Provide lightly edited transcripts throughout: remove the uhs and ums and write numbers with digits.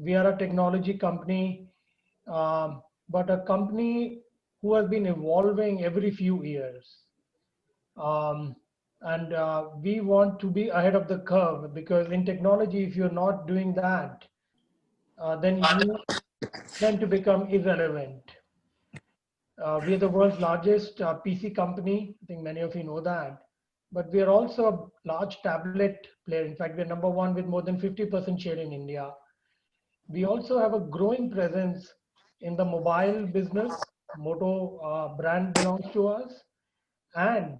We are a technology company, but a company who has been evolving every few years. Um, and we want to be ahead of the curve, because in technology, if you're not doing that, then you tend to become irrelevant. We are the world's largest PC company. I think many of you know that. But we are also a large tablet player. In fact, we're number one with more than 50% share in India. We also have a growing presence in the mobile business. Moto brand belongs to us. And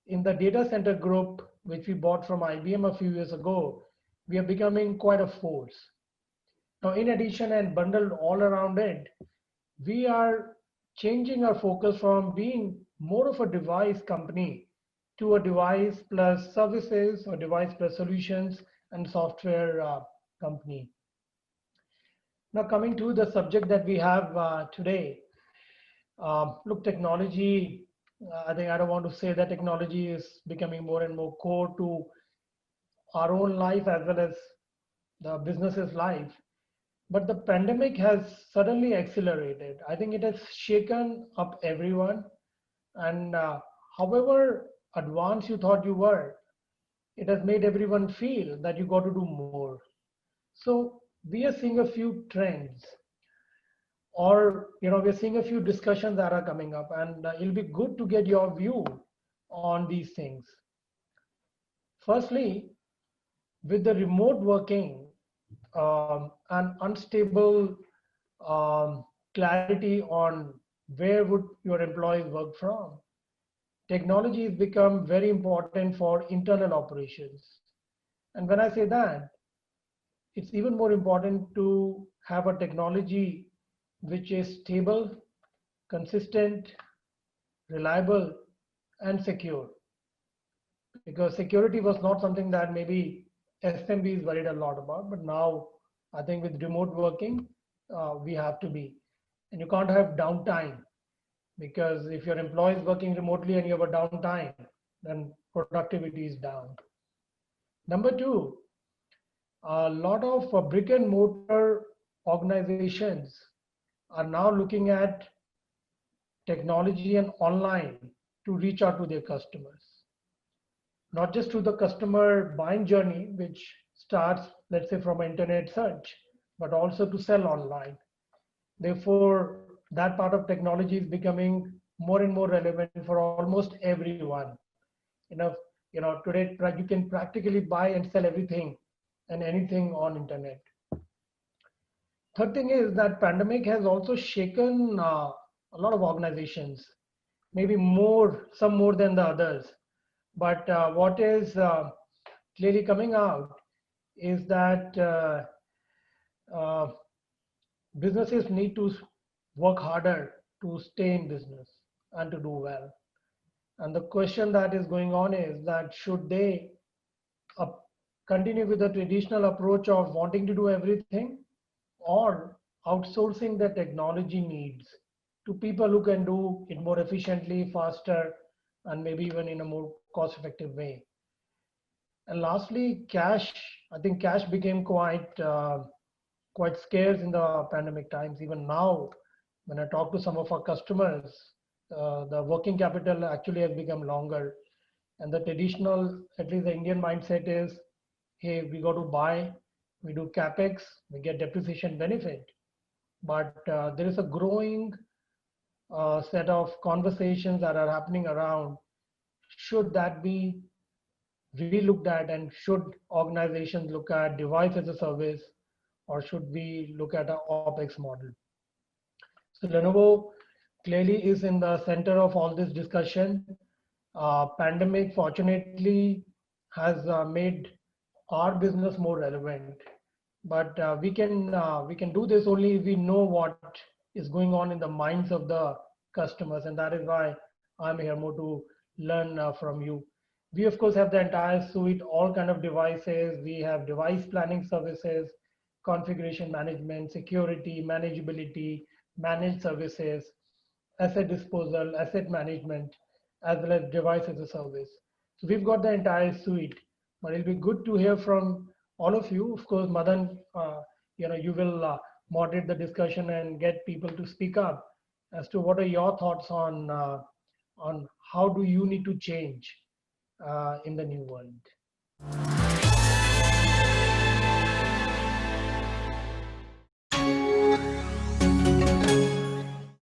in the data center group, which we bought from IBM a few years ago, we are becoming quite a force. Now, in addition and bundled all around it, we are changing our focus from being more of a device company to a device plus services or device plus solutions and software company. Now, coming to the subject that we have today, look, technology, I think I don't want to say that technology is becoming more and more core to our own life as well as the business's life. But the pandemic has suddenly accelerated. I think it has shaken up everyone. And however advanced you thought you were, it has made everyone feel that you got to do more. So we are seeing a few trends, or we're seeing a few discussions that are coming up, and it'll be good to get your view on these things. Firstly, with the remote working and unstable clarity on where would your employees work from, technology has become very important for internal operations. And when I say that, it's even more important to have a technology which is stable, consistent, reliable, and secure. Because security was not something that maybe SMBs worried a lot about, but now I think with remote working, we have to be. And you can't have downtime, because if your employee is working remotely and you have a downtime, then productivity is down. Number two, a lot of brick and mortar organizations are now looking at technology and online to reach out to their customers. Not just to the customer buying journey, which starts, let's say, from internet search, but also to sell online. Therefore, that part of technology is becoming more and more relevant for almost everyone. You know, today you can practically buy and sell everything and anything on internet. Third thing is that pandemic has also shaken a lot of organizations, maybe some more than the others. But what is clearly coming out is that businesses need to work harder to stay in business and to do well. And the question that is going on is that should they uh, continue with the traditional approach of wanting to do everything, or outsourcing the technology needs to people who can do it more efficiently, faster, and maybe even in a more cost-effective way. And lastly, cash. I think cash became quite scarce in the pandemic times. Even now, when I talk to some of our customers, the working capital actually has become longer. And the traditional, at least the Indian mindset is, hey, we got to buy, we do capex, we get depreciation benefit. But there is a growing set of conversations that are happening around, should that be relooked at, and should organizations look at device as a service, or should we look at an OpEx model? So Lenovo clearly is in the center of all this discussion. Pandemic fortunately has made our business more relevant, but we can do this only if we know what is going on in the minds of the customers, and that is why I'm here more to learn from you. We of course have the entire suite, all kind of devices. We have device planning services, configuration management, security, manageability, managed services, asset disposal, asset management, as well as device as a service. So we've got the entire suite, but it'll be good to hear from all of you. Of course, Madan, you will moderate the discussion and get people to speak up as to what are your thoughts on how do you need to change in the new world.